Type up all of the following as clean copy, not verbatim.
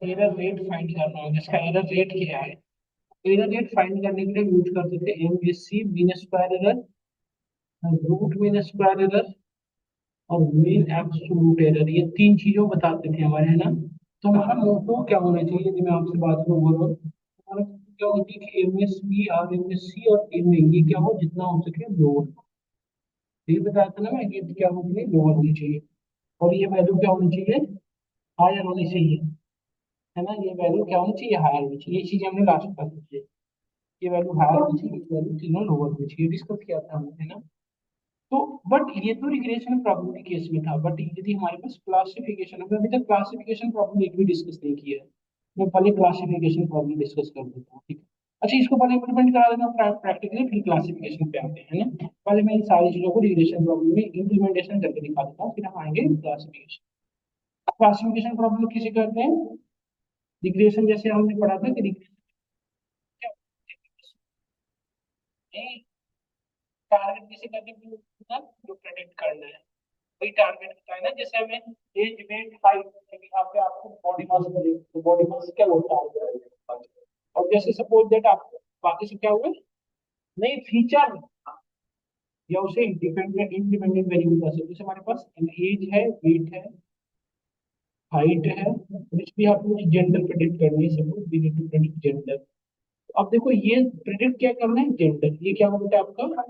Error rate find करना होगा। इसका एरर रेट क्या है? एरर रेट फाइंड करने के लिए यूज करते थे MVC, mean square error, root mean square error और मीन एब्सोल्यूट एरर। ये तीन चीजों बताते थे हमारे, है ना। तो हमारा मोटो क्या होना चाहिए यदि मैं आपसे बात करूँ ओवरऑल, हमारा क्या होना चाहिए कि एमएसबी और एमएससी और एमए ये क्या हो, जितना हो सके लोअर। ये बताया था ना मैं, ये क्या होनी चाहिए, लोअर होनी चाहिए। और ये वैल्यू क्या होनी चाहिए, हायर होनी चाहिए, है ना। ये वैल्यू क्या होनी चाहिए, हायर होनी चाहिए। ये चीज हमने लास्ट में पूछी है। ये वैल्यू हायर होनी चाहिए, ये वैल्यू तीनों लोअर होनी चाहिए, डिस्कस किया था हमने, है ना। तो बट ये तो रिग्रेशन प्रॉब्लम के केस में था, बट यदि हमारे पास क्लासिफिकेशन, हमने अभी तक क्लासिफिकेशन प्रॉब्लम एक भी डिस्कस नहीं किया है। मैं पहले क्लासिफिकेशन प्रॉब्लम डिस्कस कर देता हूँ, ठीक है। अच्छा, इसको पहले इम्प्लीमेंट करा देना प्रैक्टिकली, फिर क्लासिफिकेशन पे आते हैं, है ना। पहले मैं इन सारी चीजों को रिग्रेशन प्रॉब्लम में इम्प्लीमेंटेशन करके दिखा देता हूँ, फिर हम आएंगे क्लासिफिकेशन। क्लासिफिकेशन प्रॉब्लम किसे कहते हैं? रिग्रेशन जैसे हमने पढ़ा था कि रिग्रेशन क्या टारगेट किसे कहते हैं, जो प्रेडिक्ट करना है वही टारगेट होता है ना। जैसे हमें एज वेट हाइट, यहाँ पे आपको बॉडी मास मिले तो बॉडी मास क्या होता है। और जैसे सपोज दैट आपको बाकी से क्या हुआ, नई फीचर या उसे इंडिपेंडेंट इंडिपेंडेंट वेरिएबल कह सकते हैं। जैसे हमारे पास एज है, वेट है, हाइट है, कुछ भी आपको जेंडर प्रेडिक्ट करनी है, suppose we need to predict gender. अब देखो ये प्रेडिक्ट क्या करना है, जेंडर। ये क्या होता है आपका,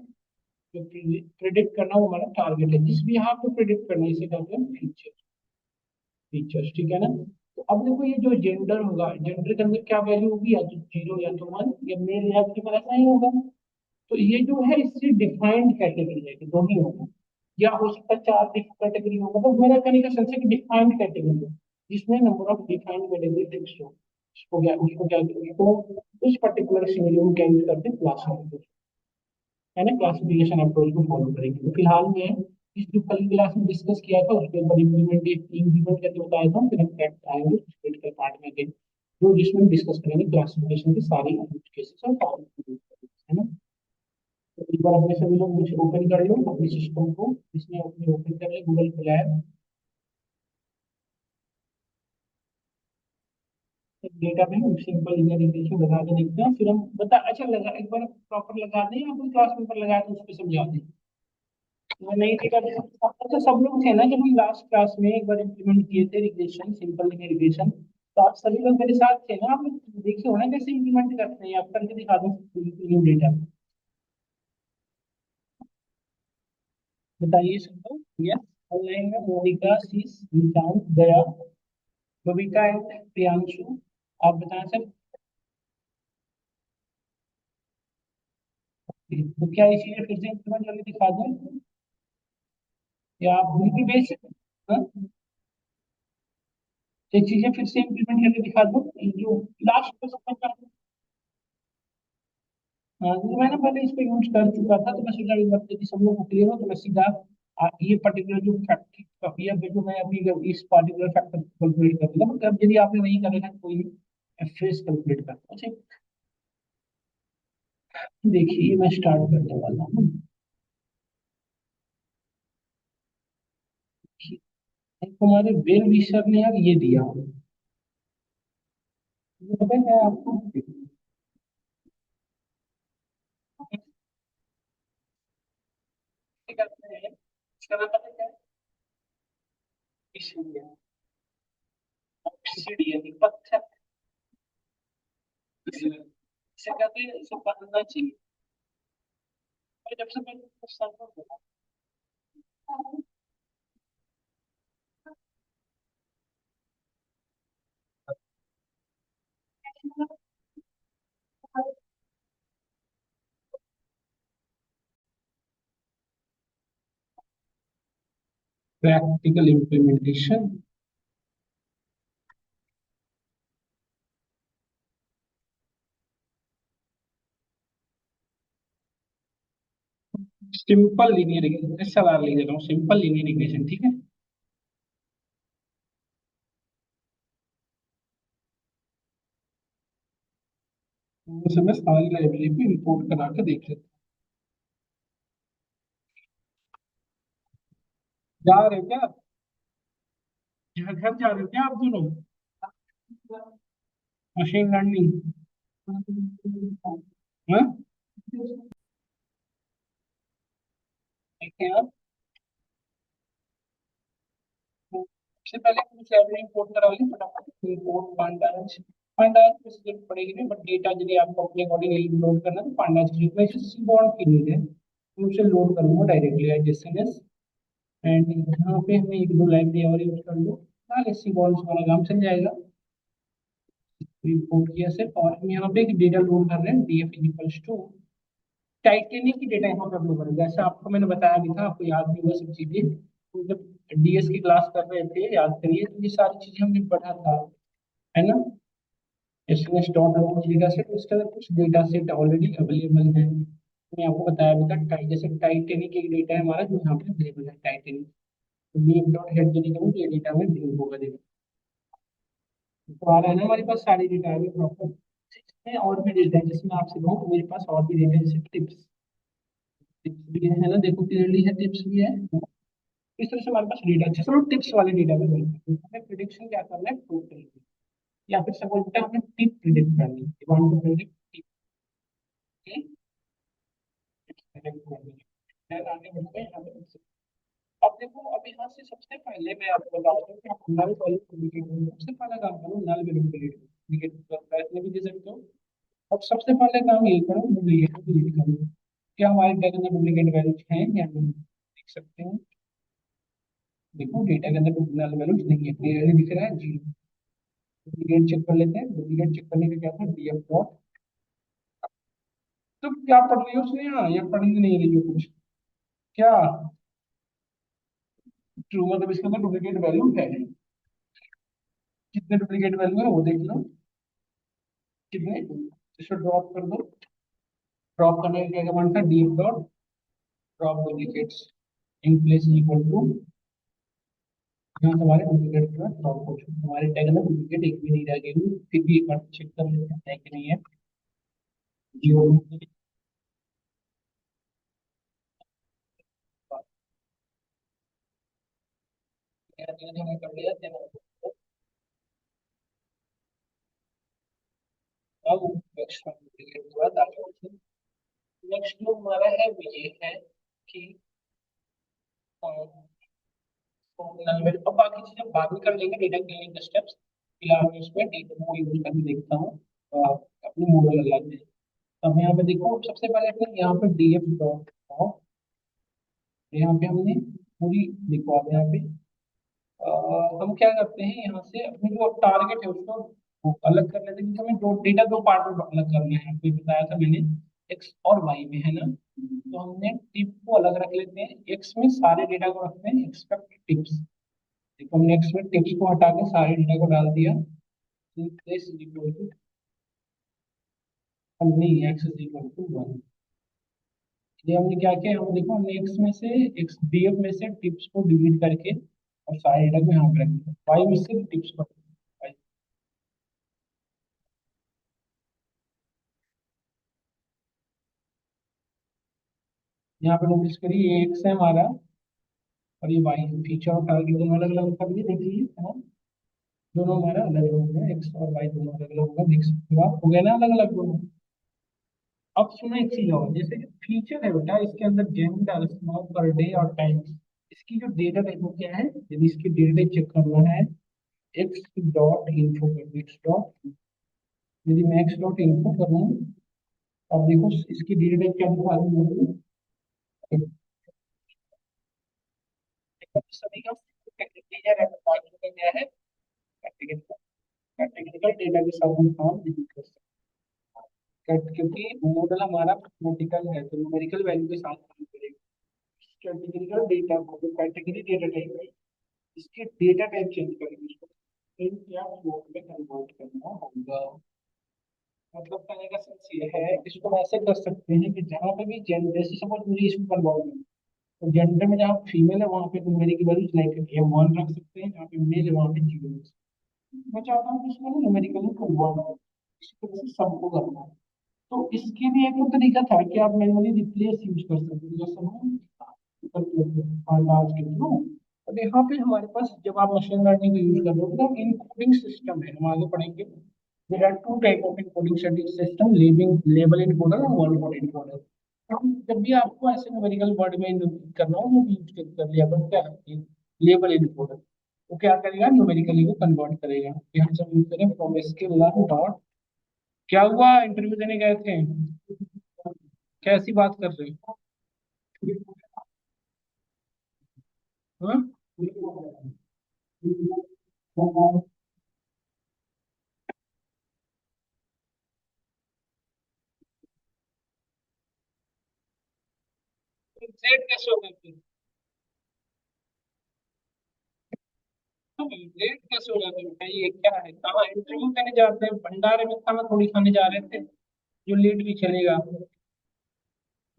जो प्रेडिक्ट करना वो हमारा टारगेट है, जिस भी यहाँ पे प्रेडिक्ट करना है इसे कहते हैं फीचर, फीचर्स, ठीक है ना। तो अब देखो ये जो जेंडर होगा, जेंडर के अंदर क्या वैल्यू होगी, या तो जीरो या तो वन, या मेल या फीमेल, ऐसा ही होगा। तो ये जो है इससे डिफाइंड कैटेगरी है कि दो ही होगा, या हो सकता है चार कैटेगरी होगा। तो मेरा कहने का सेंस है कि डिफाइंड कैटेगरी है, जिसमें number of defined category fix हो। उसको उस पर्टिकुलर सिनेरियो में कैलकुलेट करते हैं क्लासिफिकेशन, है ना। क्लासिफिकेशन अप्रोच को फॉलो करेंगे। तो फिलहाल में इस जो कल क्लास में डिस्कस किया था उसके ऊपर इम्प्लीमेंट करके बताया था, फिर हम फैक्ट आएंगे क्रिटिकल पार्ट में के, जो जिसमें डिस्कस करेंगे क्लासिफिकेशन की सारी केसेस और फॉर्म, है ना। तो एक बार अपने सभी लोग मुझे ओपन कर लो अपने सिस्टम को, इसमें अपने ओपन कर ले गूगल कोलैब, डेटा में सिंपल लिनियर रिग्रेशन लगा के देखते हैं, फिर हम बता, अच्छा लगा एक बार प्रॉपर लगा दें या कोई क्लास पेपर लगाया तो उस पर समझा दें। मैं नहीं थी कर, अच्छा सब लोग थे ना जब हम लास्ट क्लास में एक बार इम्प्लीमेंट किए थे रिग्रेशन, सिंपल लिनियर रिग्रेशन, तो आप सभी लोग मेरे साथ थे ना, आप देखे हो ना कैसे इम्प्लीमेंट करते हैं, आप करके दिखा दो न्यू डेटा। बताइए सबको। यस, ऑनलाइन में मोनिका, शीश, निशांत, दया, बबीता एंड प्रियांशु। आप बताएं सर, तो क्या ये चीजें फिर से इम्प्लीमेंट करके दिखा दें, या आप बिल्कुल भेज सकते हैं? हाँ? ये चीजें फिर से इम्प्लीमेंट करके दिखा दो जो लास्ट में समझ में हाँ, तो मैंने पहले इसको यूज कर चुका था, तो मैं सोचा एक बार यदि सब लोग क्लियर हो तो मैं सीधा ये पर्टिकुलर जो फैक्टर ये जो मैं अभी इस पर्टिकुलर फैक्टर को कैलकुलेट कर दूंगा, मतलब यदि आपने नहीं करेगा तो कोई फेस कैलकुलेट करता है। अच्छा, देखिए मैं स्टार्ट करने वाला हूँ। हमारे वेल विशर ने यार ये दिया, ये पता है क्या है आपको? क्या करते हैं, इसका नाम पता है क्या है? इसीलिए ऑब्सिडियन पत्थर, इसे कहते हैं, इसे पढ़ना चाहिए। और जब से मैंने इसको सर्वर बोला, practical implementation. Simple linear equation सवाल ले रहा हूँ, सिंपल लीनियर इक्वेशन, ठीक है। उसे मैं सारी लाइब्रेरी पे इंपोर्ट करा के देख लेता हूँ। जा रहे हो क्या, घर घर जा रहे हो क्या आप दोनों? Machine learning. हाँ, ठीक है आप। सबसे पहले कुछ लाइब्रेरी इंपोर्ट करा ली फटाफट, इंपोर्ट पांडाज। पांडाज की जरूरत पड़ेगी नहीं, बट डेटा यदि आपको अपने अकॉर्डिंग लोड करना है तो पांडाज की जरूरत है। सीबॉर्न की नीड है, मैं उसे लोड करूंगा डायरेक्टली एज एसएनएस। एंड यहाँ पे हमें एक दो लाइब्रेरी और यूज कर लो, ताकि सीबॉर्न से हमारा काम चल जाएगा। इंपोर्ट किया सिर्फ, और हम यहाँ पे एक डेटा लोड कर रहे हैं, डीएफ इक्वल्स टू टाइटेनियम की डेटा यहाँ पे अवेलेबल है। जैसे आपको मैंने बताया भी था, आपको याद भी हुआ सब चीजें, तो जब डीएस की क्लास कर रहे थे, याद करिए, तो ये सारी चीजें हमने पढ़ा था, है ना। SNS dot log data set, उसके अंदर कुछ डेटा सेट ऑलरेडी अवेलेबल है, मैंने आपको बताया भी था। जैसे टाइटेनिक एक डेटा है हमारा जो यहाँ पे अवेलेबल है, टाइटेनिक। तो लीव डॉट हेड यदि करूँ तो ये डेटा में व्यू होगा, देखो तो आ रहा है ना हमारे पास सारी डेटा है प्रॉपर। और भी डेटा है, जिसमें आपसे कहूँ मेरे पास और भी डेटा है, जैसे टिप्स। टिप्स भी है ना, देखो क्लियरली है, टिप्स भी है। इस तरह से हमारे पास डेटा है। चलो टिप्स वाले डेटा में बोलते हैं, हमें प्रिडिक्शन क्या करना है, टोटल की, या फिर सपोज बेटा हमें टिप प्रिडिक्ट करनी है, वांट टू प्रिडिक्ट टिप की, प्रिडिक्ट करनी है। फिर आगे बढ़ते हैं यहाँ पे। अब देखो, अब यहाँ से सबसे पहले मैं आपको बता दूं कि आप नल वैल्यू डुप्लीकेट करो। सबसे पहला काम करो, नल वैल्यू डुप्लीकेट ऐसे भी दे सकते हो। अब सबसे पहले काम ये करो, डुप्लीकेट डिलीट करो। क्या हमारे डेटा के अंदर डुप्लीकेट वैल्यूज हैं या नहीं, देख सकते हैं। देखो डेटा के अंदर नल वैल्यूज नहीं है, क्लियरली दिख रहा है जी। डुप्लीकेट चेक कर लेते हैं। डुप्लीकेट चेक करने का क्या था, डीएफ डॉट। तो क्या पढ़ रही हो उसने, यहाँ या पढ़ ही नहीं रही हो कुछ क्या। ट्रू मतलब इसके अंदर डुप्लीकेट वैल्यू है, कितने डुप्लीकेट वैल्यू है वो देख लो, कितने। इसको ड्रॉप कर दो। ड्रॉप करने का क्या कमांड था, DF dot drop duplicates in place equal to. यहाँ से हमारे डुप्लीकेट जो है ड्रॉप हो चुके, हमारे टैग में डुप्लीकेट एक भी नहीं रह गई। फिर भी एक बार चेक कर लेते हैं कि नहीं है। जीरो कर लिया। अब नेक्स्ट डुप्लीकेट हुआ दाखिल। नेक्स्ट जो हमारा है वो ये है कि अब बाकी चीजें बाद में कर लेंगे, डेटा क्लीनिंग स्टेप्स। फिलहाल मैं इसमें डेटा को यूज करके देखता हूँ, तो आप अपनी मॉडल लगाते हैं। तो हम यहाँ पे देखो, सबसे पहले अपने यहाँ पे डीएफ डॉट, यहाँ पे हमने पूरी, देखो आप यहाँ पे हम क्या करते हैं, यहाँ से अपने जो टारगेट है उसको वो अलग कर लेते हैं, क्योंकि हमें दो डेटा दो पार्ट में अलग करना है, आपको बताया था मैंने, एक्स और वाई में, है ना। तो हमने टिप को अलग रख लेते हैं, एक्स में सारे डेटा को रखते हैं एक्सपेक्ट टिप्स। देखो हमने एक्स में टिप्स को हटा के सारे डेटा को डाल दिया। दिस इज इक्वल टू, हमने X is equal to one. ये हमने क्या किया, हम देखो हमने एक्स में से, एक्स डीएफ में से टिप्स को डिलीट करके और सारे डेटा को यहाँ पे रख दिया, वाई में से टिप्स को। यहाँ पे नोटिस करिए, ये एक्स है हमारा और ये वाई है, फीचर और टारगेट दोनों अलग अलग कर दिए, देख लीजिए, है ना। दोनों हमारा अलग अलग हो गया, एक्स और वाई दोनों अलग अलग होगा, देख सकते हो आप, हो गया ना अलग अलग दोनों। अब सुनो एक चीज और, जैसे कि फीचर है बेटा, इसके अंदर जेंडर, स्मॉल, पर डे और टाइम, इसकी जो डेटा टाइप वो क्या है, यदि इसकी डेटा टाइप चेक करना है, एक्स डॉट इन्फो कर, एक्स डॉट, यदि मैं एक्स डॉट इन्फो करूँ, अब देखो इसकी डेटा टाइप क्या दिखा रही है, सभी का क्या है, टेक्निकल डेटा के साथ हम काम नहीं कर सकते, क्योंकि मॉडल हमारा मैथमेटिकल है, तो न्यूमेरिकल वैल्यू के साथ काम करेगा। कैटेगरिकल डेटा को, जो कैटेगरी डेटा टाइप है, इसके डेटा टाइप चेंज करेंगे, इसको इन या फ्लोट में कन्वर्ट करना होगा। मतलब कहने का सेंस ये है, इसको ऐसे कर सकते हैं कि जहाँ पे भी जेंडर, जैसे सपोज मुझे इसको कन्वर्ट करना, तो जेंडर में जहाँ फीमेल है वहाँ पे न्यूमेरिकल वैल्यू लाइक ये वन रख सकते हैं, जहाँ पे मेल है वहाँ पे जीरो। मैं चाहता हूँ कि इसको ना न्यूमेरिकली कन्वर्ट करो, इस तरह से सबको करना है। तो इसके लिए एक तो तरीका था कि आप मैनुअली रिप्लेस यूज कर सकते हो, जैसे हम अंदाज के थ्रू। और यहाँ पे हमारे पास जब आप मशीन लर्निंग यूज कर रहे हो तो इनकोडिंग सिस्टम है, हम आगे पढ़ेंगे। There are two type of encoding system, label label encoder और वर्ड कोड इनकोडर। जब भी आपको ऐसे न्यूमेरिकल वर्ड में करना हो तो यूज कर लिया करो क्या, लेबल इनकोडर। वो क्या करेगा, न्यूमेरिकली को कन्वर्ट करेगा। यहाँ से हम यूज करें फ्रॉम स्किल लर्न डॉट। क्या हुआ, इंटरव्यू देने गए थे, कैसी बात कर रहे हो? हाँ? लेट कैसे हो गए? लेट कैसे हो जाते हैं, ये क्या है, कहाँ इंटरव्यू देने जाते हैं, भंडारे में खाना थोड़ी खाने जा रहे थे जो लेट भी चलेगा।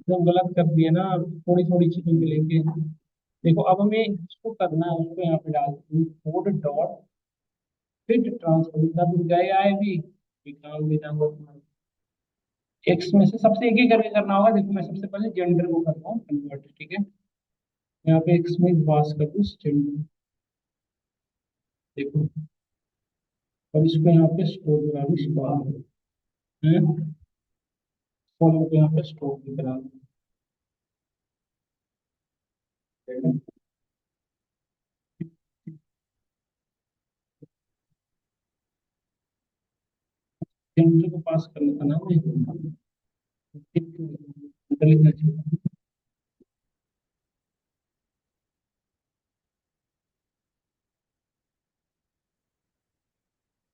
तो गलत कर दिया ना, थोड़ी थोड़ी चीजों को लेके। देखो अब हमें इसको करना है, उसको यहाँ पे डाल कोड डॉट फिट ट्रांसफर तब गए आए भी विकराल बिना वो एक्स में से सबसे एक ही करके करना होगा। देखो मैं सबसे पहले जेंडर को करता हूँ कन्वर्ट, ठीक है। यहाँ पे एक्स में पास कर दूँ जेंडर, देखो। और इसको यहाँ पे स्टोर करा दूँ स्टोर है, फॉलो को यहाँ पे स्टोर भी करा दूँ। जेंडर को पास करना था ना मुझे, लिखना चाहिए।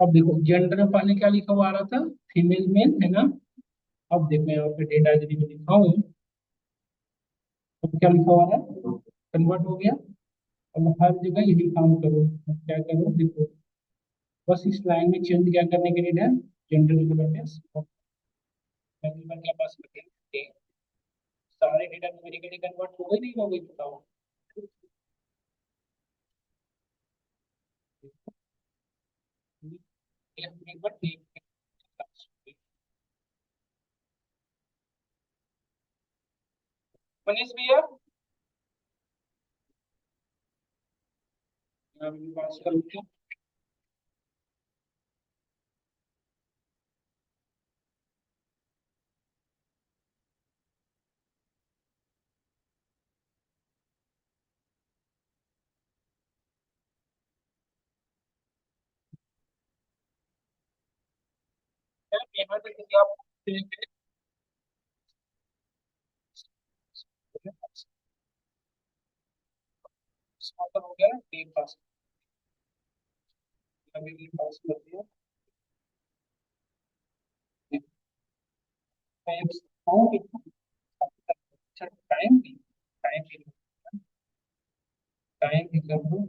अब देखो जेंडर में पहले क्या लिखा हुआ आ रहा था, फीमेल मेल है ना। अब देखो यहाँ पे डेटा यदि मैं लिखा हूँ तो क्या लिखा हुआ है, कन्वर्ट हो गया। अब हर जगह यही काम करो। अब क्या करो देखो, बस इस लाइन में चेंज क्या करने के लिए है, जेंडर इक्वल टू क्या पास करके सारे डेटा न्यूमेरिकली कन्वर्ट हो गई नहीं हो गई, बताओ। एक बार देख के मनीष भैया, मैं अभी पास करूँ। यहाँ पे देखिए आप समापन हो गया ना, डी पास, अभी डी पास कर दिया। अच्छा टाइम भी टाइम भी कर दो।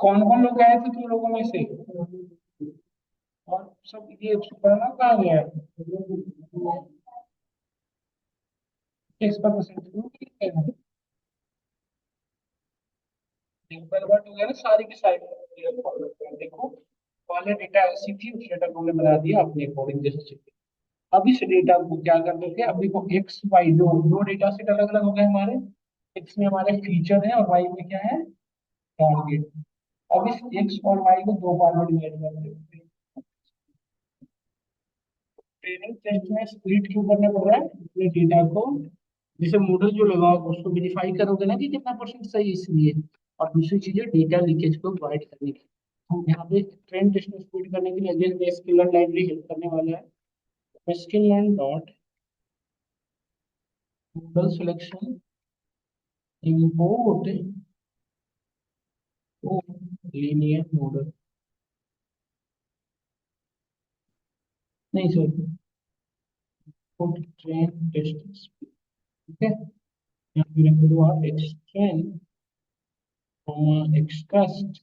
कौन कौन लोग आए थे तुम लोगों में से, और सब ये सुपर्णा कहाँ गया है? इस पर परसेंट कन्वर्ट हो गया ना, सारी की सारी देखो। पहले डेटा ऐसी थी, उस डेटा को हमने बना दिया अपने अकॉर्डिंग जैसे चाहिए। अब इस डेटा को क्या कर देते हैं, अब देखो एक्स वाई दो दो डेटा सेट अलग अलग हो गए हमारे। एक्स में हमारे फीचर है और वाई में क्या है, टारगेट। अब इस एक्स और वाई को दो पार्ट में डिवाइड कर देते हैं। ट्रेनिंग टेस्ट में स्प्लिट क्यों करना पड़ रहा है, अपने डेटा को जैसे मॉडल जो लगाओगे उसको वेरीफाई करोगे ना कि कितना परसेंट सही, इसलिए। और दूसरी चीज है डेटा लीकेज को अवॉइड करने की। हम यहाँ पे ट्रेन टेस्ट में स्प्लिट करने के लिए अगेन एसक्यूएल लाइब्रेरी हेल्प करने वाला है। SQL dot model selection import linear model, नहीं सॉरी, इंपोर्ट ट्रेन टेस्ट, ठीक है। यहाँ पे रख दो आप X train X test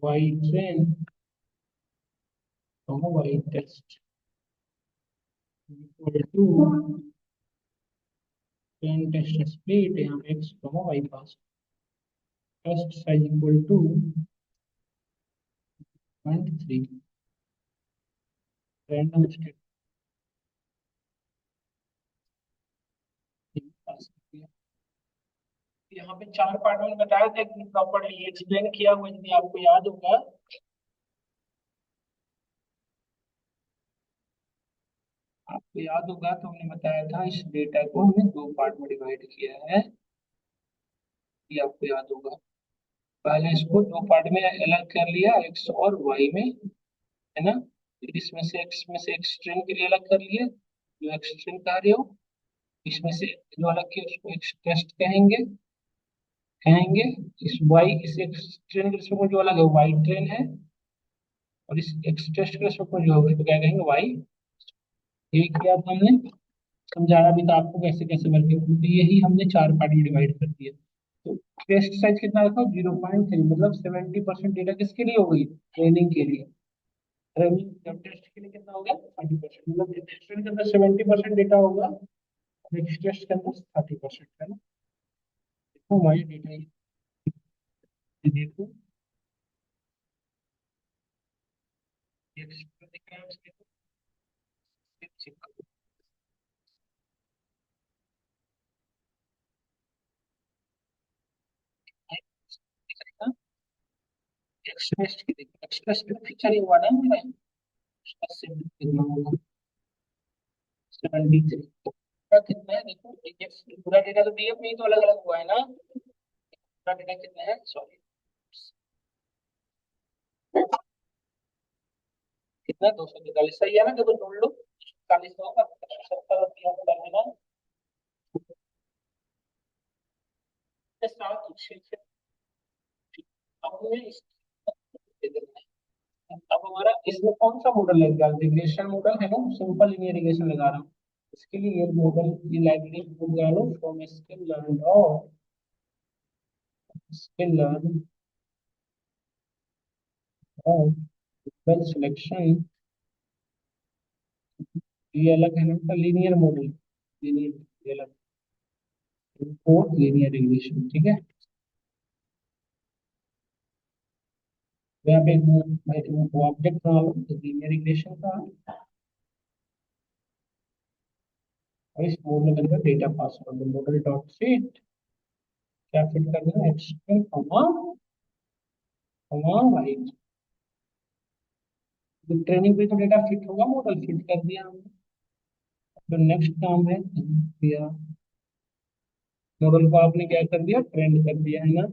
Y train Y test equal to train test split, यहाँ पे X Y pass test size equal to 0.3 random state pass कर दिया। यहाँ पे 4 पार्ट में बताया था कि प्रॉपरली एक्सप्लेन किया हुआ, यदि आपको याद होगा। आपको याद होगा तो हमने बताया था इस डेटा को हमने 2 पार्ट में डिवाइड किया है, ये आपको याद होगा। पहले इसको 2 पार्ट में अलग कर लिया, एक्स और वाई में, है ना। फिर इसमें से एक्स में से एक्सट्रेन के लिए अलग कर लिया, जो एक्सट्रेन कह रहे हो। इसमें से जो अलग किया उसको एक्स टेस्ट कहेंगे कहेंगे। इस वाई इस एक्सट्रेन के रिस्पेक्ट में जो अलग है वाई ट्रेन है, और इस एक्स टेस्ट के रिस्पेक्ट में जो है उसको क्या कहेंगे वाई। यही किया था हमने, समझाया भी था आपको कैसे कैसे वर्किंग होती है। यही हमने 4 पार्ट में डिवाइड कर दिया। तो टेस्ट साइज कितना रखा, 0.3, मतलब 70% डेटा किसके लिए हो गई, ट्रेनिंग के लिए। ट्रेनिंग जब टेस्ट के लिए कितना हो गया, 30%, मतलब टेस्ट के अंदर 70% डेटा होगा, नेक्स्ट टेस्ट के अंदर 30%, है ना। देखो हमारी डेटा ये देखो, ये दिख रहा है उसके, चेक करो। एक्स टेस्ट की देखो, एक्स टेस्ट का फीचर ये हुआ ना मेरा, उसका सिम्बल कितना होगा, 73। का कितना है देखो, ये पूरा डेटा तो डीएफ में ही तो अलग अलग हुआ है ना। पूरा डेटा कितना है, सॉरी, कितना 243, सही है ना, देखो जोड़ लो, 40 होगा 70 है ना। ये 7 अब हमें अब हमारा इसमें कौन सा मॉडल लग गया, रिग्रेशन मॉडल है ना, सिंपल लीनियर रिग्रेशन लगा रहा हूँ। इसके लिए ये मॉडल की लाइब्रेरी लगा लो, फ्रॉम स्किल लर्न और स्किल लर्न और वेल सिलेक्शन। ये अलग है ना, लीनियर मॉडल, लीनियर, ये अलग, फोर्थ लीनियर रिग्रेशन, ठीक है। तो यहाँ पे ऑब्जेक्ट बना लो लीनियर रिग्रेशन का, और इस मॉडल के अंदर डेटा पास कर दो, मॉडल डॉट फिट, क्या फिट करना है, एक्सट्रीम कॉमा कॉमा वाइट। तो ट्रेनिंग पे तो डेटा फिट होगा, मॉडल फिट कर दिया हमने। तो नेक्स्ट काम है दिया, मॉडल को आपने क्या कर दिया, ट्रेंड कर दिया, है ना।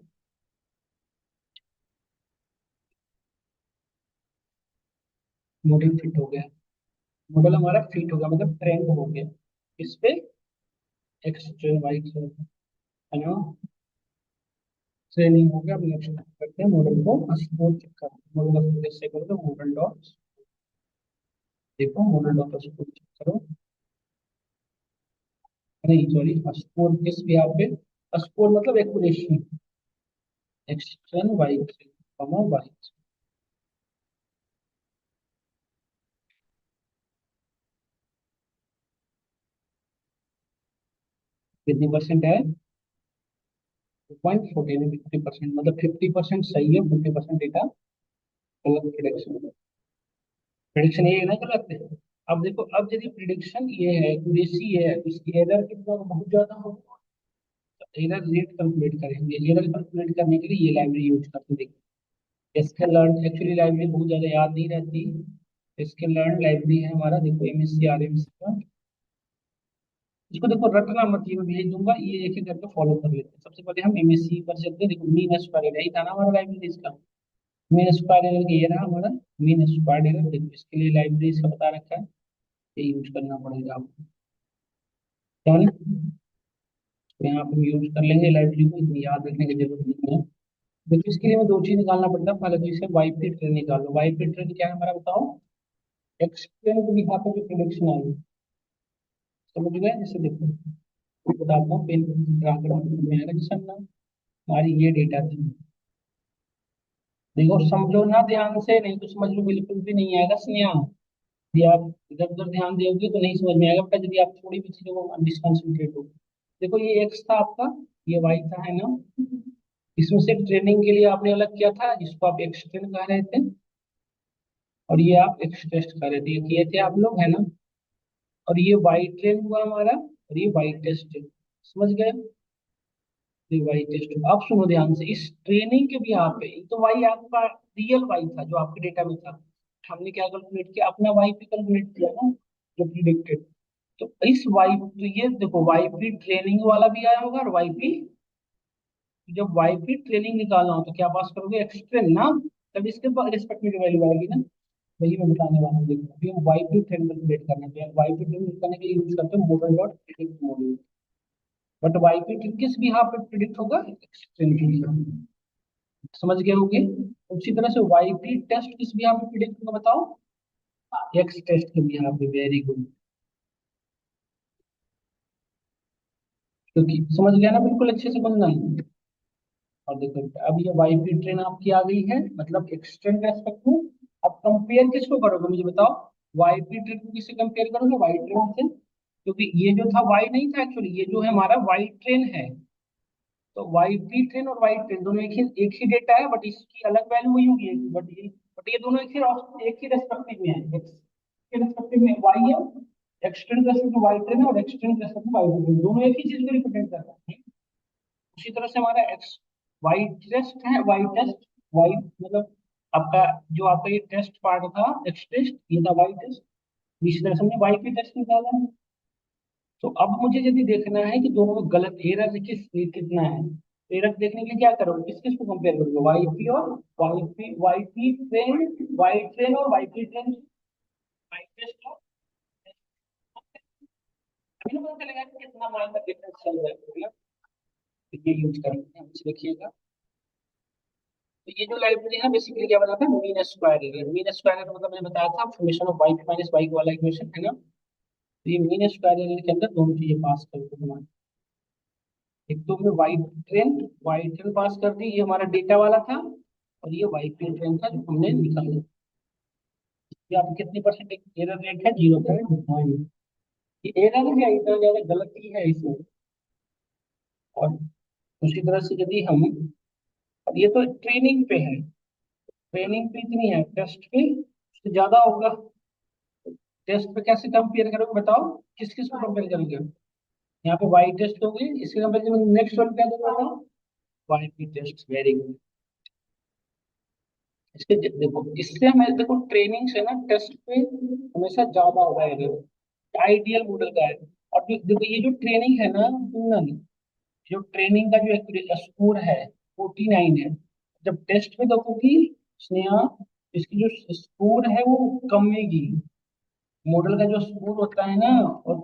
मॉडल फिट हो गया, मॉडल हमारा फिट हो गया मतलब ट्रेंड हो गया इस पे, एक्सट्रीम वाइट है ना। ट्रेनिंग हो गया, अब नेक्स्ट करते हैं मॉडल को स्कोर चेक करते हैं, मॉडल को कैसे करोगे, मॉडल डॉट, देखो मॉडल डॉट स्कोर चेक करो, नहीं सॉरी, स्कोर किस भी यहाँ पे, स्कोर मतलब accuracy, extreme white comma white, कितनी परसेंट है, 2.14, 50%, मतलब 50% सही है, 50% डेटा गलत, प्रिडिक्शन, प्रिडिक्शन ये है ना गलत है। अब देखो, अब यदि प्रिडिक्शन ये है, एक्यूरेसी ये है, तो इसकी एरर कितना बहुत ज्यादा होगा। एरर रेट कैलकुलेट करेंगे, एरर कैलकुलेट करने के लिए ये लाइब्रेरी यूज करते हैं, देखिए स्केल लर्न, एक्चुअली लाइब्रेरी बहुत ज्यादा याद नहीं रहती। स्केल लर्न लाइब्रेरी है हमारा, देखो एमएससी आरएमसी का, इसको देखो रटना मत, ये मैं भेज दूंगा, ये एक एक करके फॉलो कर लेते हैं। सबसे पहले हम एमएससी पर चलते हैं, देखो मीन स्क्वायर एरर ही था ना हमारा लाइब्रेरी इसका, मीन स्क्वायर एरर ये रहा हमारा, मीन स्क्वायर एरर, देखो इसके लिए लाइब्रेरी इसका बता रखा है, ये यूज करना पड़ेगा आपको, क्या है ना। तो यहाँ पे यूज कर लेंगे लाइब्रेरी को, इतनी याद रखने की जरूरत नहीं है। देखो इसके लिए हमें 2 चीज निकालना पड़ता है, पहले तो इसे वाई पी ट्रेन निकालो, वाई पी ट्रेन क्या है हमारा बताओ, एक्सप्लेन को दिखाते जो प्रिडिक्शन आई, समझ गए, जैसे देखो बताता हूँ, पेन ड्रा कर में आएगा, जैसे हमने हमारी ये डेटा थी, देखो समझो ना ध्यान से, नहीं तो समझ लो बिल्कुल भी नहीं आएगा स्नेहा, यदि आप इधर उधर ध्यान दोगे तो नहीं समझ में आएगा बेटा, यदि आप थोड़ी भी चीजों को डिसकंसंट्रेट हो। देखो ये एक्स था आपका, ये वाई था, है ना। इसमें से ट्रेनिंग के लिए आपने अलग किया था, जिसको आप एक्स ट्रेन कह रहे थे, और ये आप एक्स टेस्ट कर रहे थे, ये किए थे आप लोग, है ना। और ये वाई ट्रेन हुआ हमारा, और ये वाई टेस्ट है। समझ गए? Y test. अब सुनो ध्यान से, इस ट्रेनिंग के भी यहाँ पे तो वाई आपका रियल वाई था जो आपके डेटा में था, हमने क्या कैलकुलेट किया, अपना वाई पी कैलकुलेट किया ना, जो प्रिडिक्टेड। तो इस वाई, तो ये देखो वाई पी ट्रेनिंग वाला भी आया होगा, और वाई पी, जब वाई पी ट्रेनिंग निकालना हो तो क्या पास करोगे, एक्सट्रेन ना, तब इसके रिस्पेक्ट में वैल्यू आएगी ना। वही मैं बताने वाला हूँ, देखो अभी हम वाई पी ट्रेन कैलकुलेट करना है, वाई पी ट्रेन करने के लिए यूज करते हैं model dot predict module. But why P train किस भी यहाँ पे प्रिडिक्ट होगा, एक्सट्रेन के लिए। समझ गए होंगे? उसी तरह से वाई पी टेस्ट किस भी यहाँ पे प्रिडिक्ट होगा बताओ, एक्स टेस्ट के भी यहाँ पे, वेरी गुड। क्योंकि समझ गया ना, बिल्कुल अच्छे से बनना है। और देखो अब ये वाई पी ट्रेन आपकी आ गई है, मतलब एक्सटेंड रेस्पेक्ट में। अब कंपेयर किसको करोगे मुझे बताओ, वाई पी ट्रेन को किससे कंपेयर करोगे, वाई ट्रेन से। क्योंकि ये जो था वाई नहीं था एक्चुअली, ये जो है हमारा वाई ट्रेन है। तो वाई पी ट्रेन और वाई ट्रेन दोनों एक ही डेटा है, बट इसकी अलग वैल्यू हुई होगी, बट ये दोनों एक ही रेस्पेक्टिव में है, एक्स के रेस्पेक्टिव में वाई है, एक्सटेंड रेस्पेक्टिव में वाई ट्रेन है, और एक्सटेंड रेस्पेक्टिव में वाई ट्रेन, दोनों एक ही चीज को रिप्रेजेंट कर रहे हैं। उसी तरह से हमारा एक्स वाई टेस्ट है, वाई टेस्ट, वाई मतलब आपका, जो आपका ये टेस्ट पार्ट था एक्स टेस्ट, ये था वाई टेस्ट। इसी तरह से हमने वाई पी टेस्ट निकाला है। तो अब मुझे यदि देखना है कि दोनों में गलत एरर कितना है, तो एरर देखने के लिए क्या करोगे, किस किस को कंपेयर करोगे, वाई पी और Y P train, Y train और Y P train, Y test और अभी ना पता चलेगा कि कितना माइनर डिफरेंस चल रहा है। तो ये यूज करेंगे हम, इसे देखिएगा। तो ये जो लाइब्रेरी है बेसिकली क्या बताता है, mean square error. Mean square error मतलब मैंने बताया था summation of Y minus Y वाला इक्वेशन है ना। तो ये मीन स्क्वायर एरर के अंदर दोनों चीजें पास कर दो हमारे। एक तो हमने वाई ट्रेन पास कर दी, ये हमारा डेटा वाला था, और ये वाई पी ट्रेन था जो हमने निकाला। ये आप कितनी परसेंट एरर रेट है, 0.9। ये एरर है, इतना ज्यादा गलती है इसमें। और उसी तरह से यदि हम, अब ये तो ट्रेनिंग पे है, ट्रेनिंग पे इतनी है, टेस्ट पे उससे ज्यादा होगा। टेस्ट पे कैसे कंपेयर करोगे बताओ, किस किस को कंपेयर करोगे? यहाँ पे वाई टेस्ट हो गई, इसके कंपेरिजन में नेक्स्ट वन क्या होगा बताओ, Y P test, very good. इसके देखो, इससे हमें देखो ट्रेनिंग से ना टेस्ट पे हमेशा ज्यादा होगा एरर, आइडियल मॉडल का है। और देखो ये जो ट्रेनिंग है ना कुंदन, जो ट्रेनिंग का जो स्कोर है 49 है, जब टेस्ट में देखोगी स्नेहा, इसकी जो स्कोर है वो कमेगी। मॉडल का जो स्कोर होता है ना, और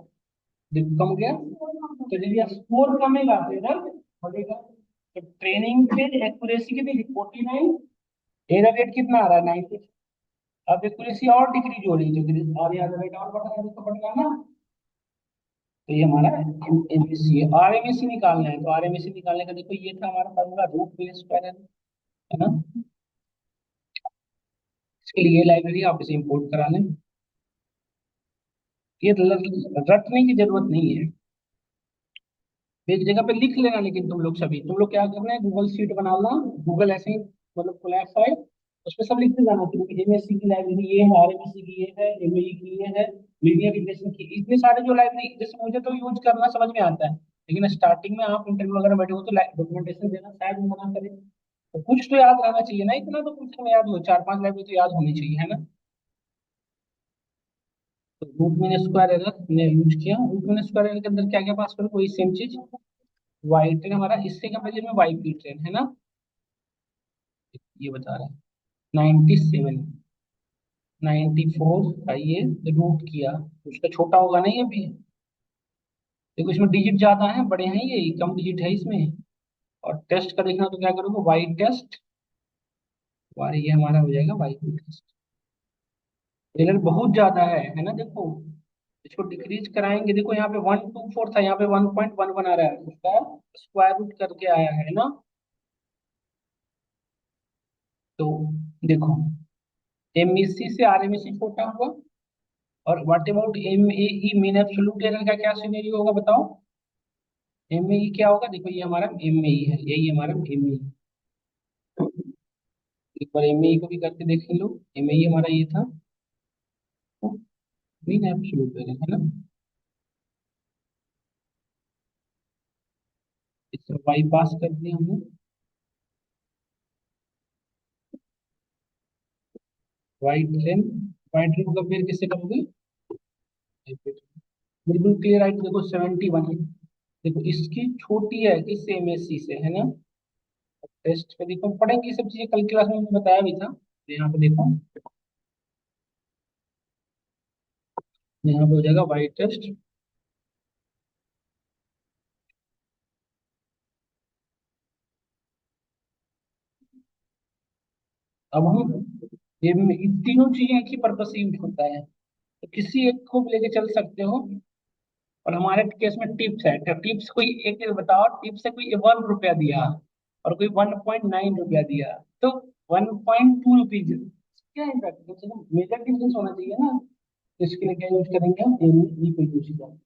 कम गया, तो जब स्कोर कमेगा तो एरर बढ़ेगा। तो ट्रेनिंग पे एक्यूरेसी कितनी 49, एरर रेट कितना आ रहा है 90। अब एक्यूरेसी और डिक्रीज हो रही है, तो और यहाँ रेट और बढ़ रहा है, तो बढ़ेगा ना। तो ये हमारा एमएससी है, आरएमएससी निकालना है। तो आरएमएससी निकालने का देखो ये था हमारा फॉर्मूला, रूट मीन स्क्वायर है ना। इसके लिए लाइब्रेरी आप इसे इंपोर्ट करा लें। ये रटने की जरूरत नहीं है, एक जगह पे लिख लेना। लेकिन तुम लोग क्या करना है, गूगल शीट बनाना, गूगल ऐसे ही मतलब फ्लैश फाइल, उसमें सब लिखते जाना कि एमएससी की लाइब्रेरी ये है, आरएमएससी की ये है, एमएई की ये है, लीनियर रिग्रेशन की, इतने सारे जो लाइब्रेरी, जैसे मुझे तो यूज करना समझ में आता है, लेकिन स्टार्टिंग में आप इंटरव्यू वगैरह बैठे हो तो डॉक्यूमेंटेशन देना शायद मना करें। तो कुछ तो याद रहना चाहिए ना, इतना तो कुछ में याद हो, चार पांच लाइब्रेरी तो याद होनी चाहिए है ना। तो रूट मीन स्क्वायर एरर हमने यूज किया, रूट मीन स्क्वायर एरर के अंदर क्या क्या पास करो, कोई सेम चीज, वाई ट्रेन हमारा इससे कंपेरिजन में वाई पी ट्रेन है ना, ये बता रहा है 97, 94 का ये रूट किया, उसका छोटा होगा नहीं अभी। देखो इसमें डिजिट ज्यादा है, बड़े हैं ये, कम डिजिट है इसमें। और टेस्ट का देखना तो क्या करोगे, वाई टेस्ट, वाई ये हमारा हो जाएगा वाई पी टेस्ट। एरर बहुत ज्यादा है ना देखो। इसको डिक्रीज कराएंगे, देखो यहाँ पे 124 था, यहाँ पे 1.11 आ रहा है, उसका स्क्वायर रूट करके आया है ना। तो देखो एमईसी से आरएमएसी छोटा हुआ। और what about M A E mean absolute error का क्या सिनेरियो होगा बताओ, एम ए ई क्या होगा, देखो ये हमारा एम ए ई है, यही हमारा एम ए ई। एक बार एम ए ई को भी करके देख लो, एम ए ई हमारा ये था, मीन एब्सोल्यूट एरर है ना। इस वाई पास कर दिया हमने। वाई ट्रेन, वाई ट्रेन को कंपेयर किससे करोगे? बिल्कुल क्लियर आई, देखो 71 है। देखो इसकी छोटी है कि सेम है सी से, है ना। टेस्ट पे देखो पढ़ेंगे ये सब चीजें, कल क्लास में मैंने बताया भी था। तो यहाँ पे देखो, यहाँ पे हो जाएगा वाई टेस्ट। अब हम ये तीनों चीजें एक ही पर्पज से यूज होता है, तो किसी एक को भी लेके चल सकते हो। और हमारे केस में टिप्स है, तो टिप्स कोई एक चीज बताओ, टिप्स से कोई 1 रुपया दिया और कोई 1.9 रुपया दिया, तो 1.2 रुपीज क्या इम्पैक्ट, मेजर डिफरेंस होना चाहिए ना। तो इसके लिए क्या यूज करेंगे हम, एम कोई यूज करेंगे।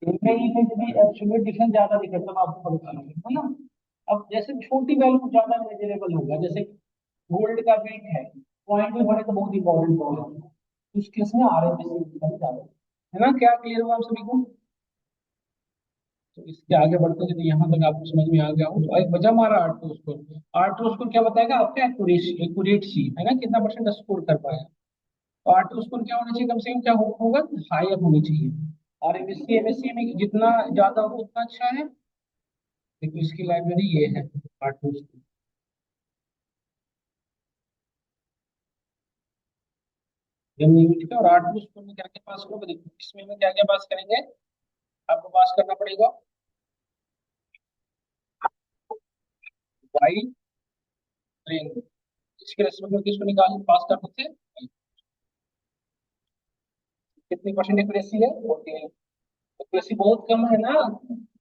इनमें ये है कि भाई एब्सोल्यूट डिफरेंस ज्यादा दिखे तो आपको पता चलेगा, है ना। अब जैसे छोटी वैल्यू ज्यादा मेजरेबल होगा, जैसे गोल्ड का वेट है, पॉइंट में बढ़े तो बहुत इंपॉर्टेंट प्रॉब्लम है, उस केस में आर एम एस ज्यादा है ना। क्या क्लियर हुआ आप सभी को? तो इसके आगे बढ़ते हैं, तो यहाँ तक आपको समझ में आ गया हो, तो एक बचा हमारा आठ टू स्कोर। आठ टू स्कोर क्या बताएगा आपका, एक्यूरेसी, एक्यूरेसी है ना, कितना परसेंट स्कोर कर पाया। तो आठ टू स्कोर क्या होना चाहिए, कम से कम क्या होगा, हायर होनी चाहिए। और एमएससी में जितना ज्यादा हो उतना अच्छा है। देखो इसकी लाइब्रेरी ये है, आठ टू स्कोर। जब यूनिट का और आठ टू स्कोर में क्या क्या पास करोगे, देखो इसमें में क्या क्या पास करेंगे, आपको पास करना पड़ेगा वाई ट्रेन। इसके रेस्पेक्ट में किसको निकाल पास कर सकते हैं, कितनी परसेंट एक्यूरेसी है, 48। एक्यूरेसी बहुत कम है ना।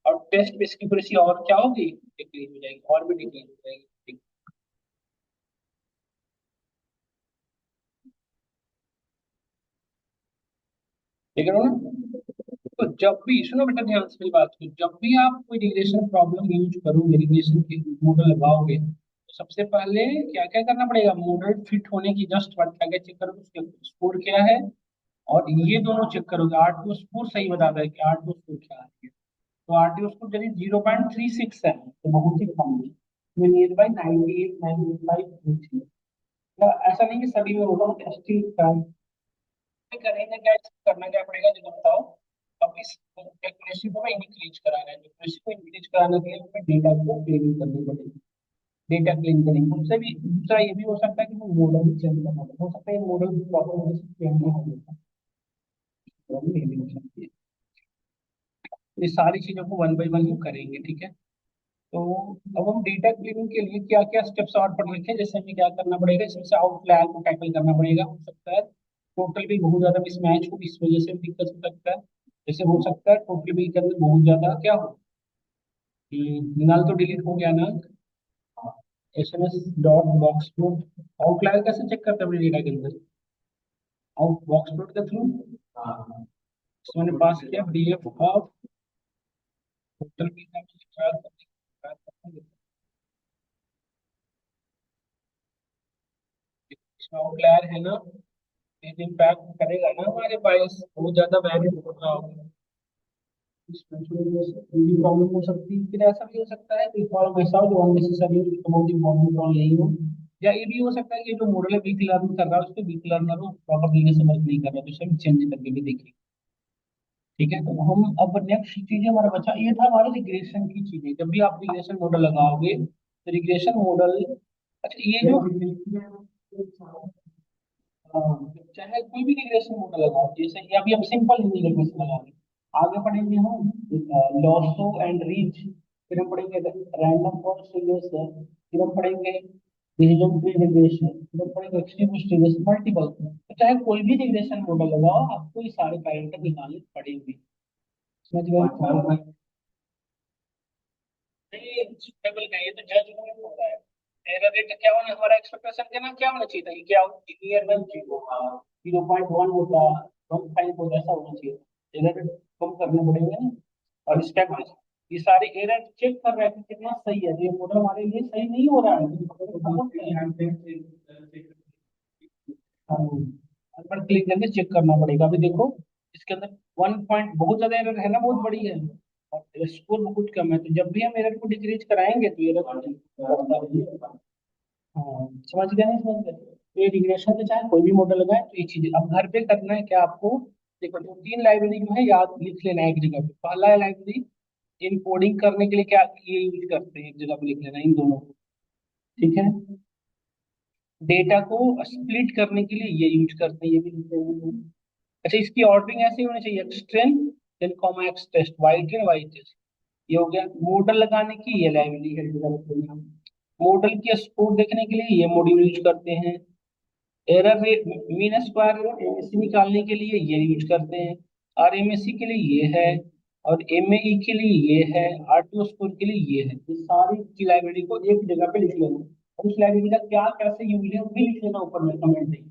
और टेस्ट पे इसकी एक्यूरेसी और क्या होगी, डिक्रीज हो जाएगी, और भी डिक्रीज हो जाएगी। ठीक है ना। तो जब भी सुनो बेटा, ध्यान से मेरी बात को, जब भी आप कोई रिग्रेशन प्रॉब्लम यूज करोगे, रिग्रेशन के मॉडल लगाओगे, तो सबसे पहले क्या क्या करना पड़ेगा, मॉडल फिट होने की जस्ट बात क्या क्या चेक करोगे, उसके स्कोर क्या है। और ये दोनों चेक करोगे, आर टी स्कोर सही बताता है कि आर टी स्कोर क्या है। तो आर टी स्कोर यदि 0.36 है तो बहुत ही कम है, नियर बाई 98 95। ऐसा नहीं कि सभी में होगा, टेस्टिंग करेंगे क्या, इसको करना क्या पड़ेगा जो बताओ। अब इस एक्यूरेसी को मैं इंक्रीज कराना है, एक्यूरेसी को इंक्रीज कराने के लिए हमें डेटा को क्लीनिंग करनी पड़ेगी। डेटा क्लीन करेंगे उससे भी, दूसरा ये भी हो सकता है कि वो मॉडल भी चेंज करना पड़े, हो सकता है मॉडल प्रॉपर वजह से चेंज नहीं हो जाता, प्रॉब्लम ये भी हो सकती है। ये सारी चीजों को वन बाई वन हम करेंगे, ठीक है। तो अब हम डेटा क्लीनिंग के लिए क्या क्या स्टेप्स और पढ़ रखे हैं, जैसे हमें क्या करना पड़ेगा, इसमें से आउटलायर को टैकल करना पड़ेगा। हो सकता है टोटल भी बहुत ज्यादा मिसमैच हो, इस वजह से भी दिक्कत हो सकता है। जैसे हो सकता है टोटल भी के अंदर बहुत ज्यादा क्या हो, नल तो डिलीट हो गया ना, SMS dot box plot. Outlier कैसे चेक करते हैं डेटा के अंदर, आउट बॉक्स प्लॉट के थ्रू। इसमें मैंने पास किया डीएफ ऑफ टोटल भी का इसमें आउटलायर है ना, इम्पैक्ट करेगा ना हमारे पास, बहुत ज्यादा वैल्यू हो रहा होगा, इसमें थोड़ी प्रॉब्लम हो सकती है। फिर ऐसा भी हो सकता है कि फॉर्म ऐसा हो जो अननेसेसरी हो, जिसका बहुत इंपॉर्टेंट रॉल नहीं हो। या ये भी हो सकता है कि जो मॉडल है वीक लर्न कर रहा है, उसको वीक लर्नर हो प्रॉपर तरीके से वर्क नहीं कर रहा, तो इसे चेंज करके भी देखेंगे। ठीक है, तो हम अब नेक्स्ट चीजें हमारा बचा, ये था हमारे रिग्रेशन की चीजें। जब भी आप रिग्रेशन मॉडल लगाओगे तो रिग्रेशन मॉडल, अच्छा ये जो चाहे कोई भी रिग्रेशन मॉडल लगाओ, जैसे ये अभी हम सिंपल हिंदी रिग्रेशन लगाएंगे, आगे पढ़ेंगे हम लॉसो एंड रीच, फिर हम पढ़ेंगे रैंडम फॉरेस्ट रिग्रेशन, फिर हम पढ़ेंगे डिसीजन ट्री रिग्रेशन, फिर हम पढ़ेंगे एक्सट्रीमिस्ट रिग्रेशन, मल्टीपल। तो चाहे कोई भी रिग्रेशन मॉडल लगाओ, आपको ये सारे पैरामीटर निकालने पड़ेंगे। समझ गए? नहीं सुटेबल का, ये तो जजमेंट होता है। एरर रेट क्या होना, हमारा एक्सपेक्टेशन के ना क्या होना चाहिए था, ये क्या नियर बाई जीरो, 0.1 होता, 1.5 होता, ऐसा होना चाहिए। एरर रेट कम करने पड़ेंगे ना। और स्टेप बाय ये सारे एरर चेक कर रहे हैं कि कितना सही है, तो ये मॉडल हमारे लिए सही नहीं हो रहा है। पर क्लिक करके चेक करना पड़ेगा। अभी देखो इसके अंदर 1 पॉइंट बहुत ज्यादा एरर है ना, बहुत बड़ी है। और स्कोर बहुत कम है, तो जब भी हम एरर को डिक्रीज कराएंगे तो एरर बढ़ता रहेगा। हाँ, समझ गए नहीं समझ गए? तो ये रिग्रेशन पे चाहे कोई भी मॉडल लगाए तो ये चीज अब घर पे करना है क्या आपको? देखो, दो तीन लाइब्रेरी जो है याद लिख लेना है एक जगह पे। पहला लाइब्रेरी इनकोडिंग करने के लिए क्या ये यूज करते हैं, एक जगह पे लिख लेना इन दोनों को। ठीक है। डेटा को स्प्लिट करने के लिए ये यूज करते हैं, ये भी लिख लेना है। अच्छा, इसकी ऑर्डरिंग ऐसे होनी चाहिए, X train then comma X test Y train Y test. ये हो गया। मॉडल लगाने की ये लाइब्रेरी है डेवलप करना। मॉडल की स्कोर देखने के लिए ये मॉड्यूल यूज करते हैं। Error rate mean square MSc निकालने के लिए ये यूज करते हैं। आरएमएससी के लिए ये है। और एमएई के लिए ये है। आरटीओ स्कोर के लिए ये है। ये सारी की लाइब्रेरी को एक जगह पे लिख लेना। और उस लाइब्रेरी का क्या कैसे यूज है वो भी लिख लेना ऊपर में कमेंट में।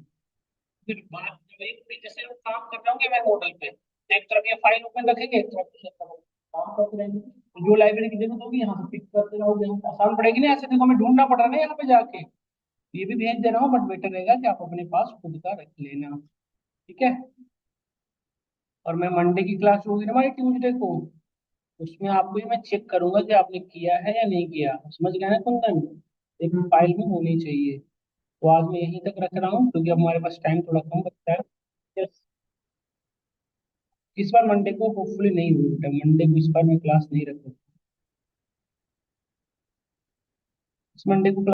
फिर बात वही, जैसे हम काम कर रहे होंगे मैं मॉडल पे, तो एक तरफ ये फाइल ओपन रखेंगे, एक तरफ दूसरी तरफ काम करते रहेंगे, तो जो लाइब्रेरी की जरूरत होगी यहाँ से पिक करते रहोगे, आसान पड़ेगी ना। ऐसे देखो हमें ढूंढना पड़ रहा है ना यहाँ पे जाके। ये भी भेज दे रहा हूँ, बट बेटर रहेगा कि आप अपने पास खुद का रख लेना। ठीक है। और मैं मंडे की क्लास होगी ना हमारी ट्यूजडे को, उसमें आपको ही मैं चेक करूंगा कि आपने किया है या नहीं किया। समझ गए ना कुंदन? एक फाइल में होनी चाहिए। तो आज मैं यहीं तक रख रहा हूँ क्योंकि अब हमारे पास टाइम थोड़ा कम बचता है। Yes, इस बार मंडे को होपफुली नहीं हुई बेटा, मंडे को इस बार मैं क्लास नहीं रखूंगा। इस मंडे को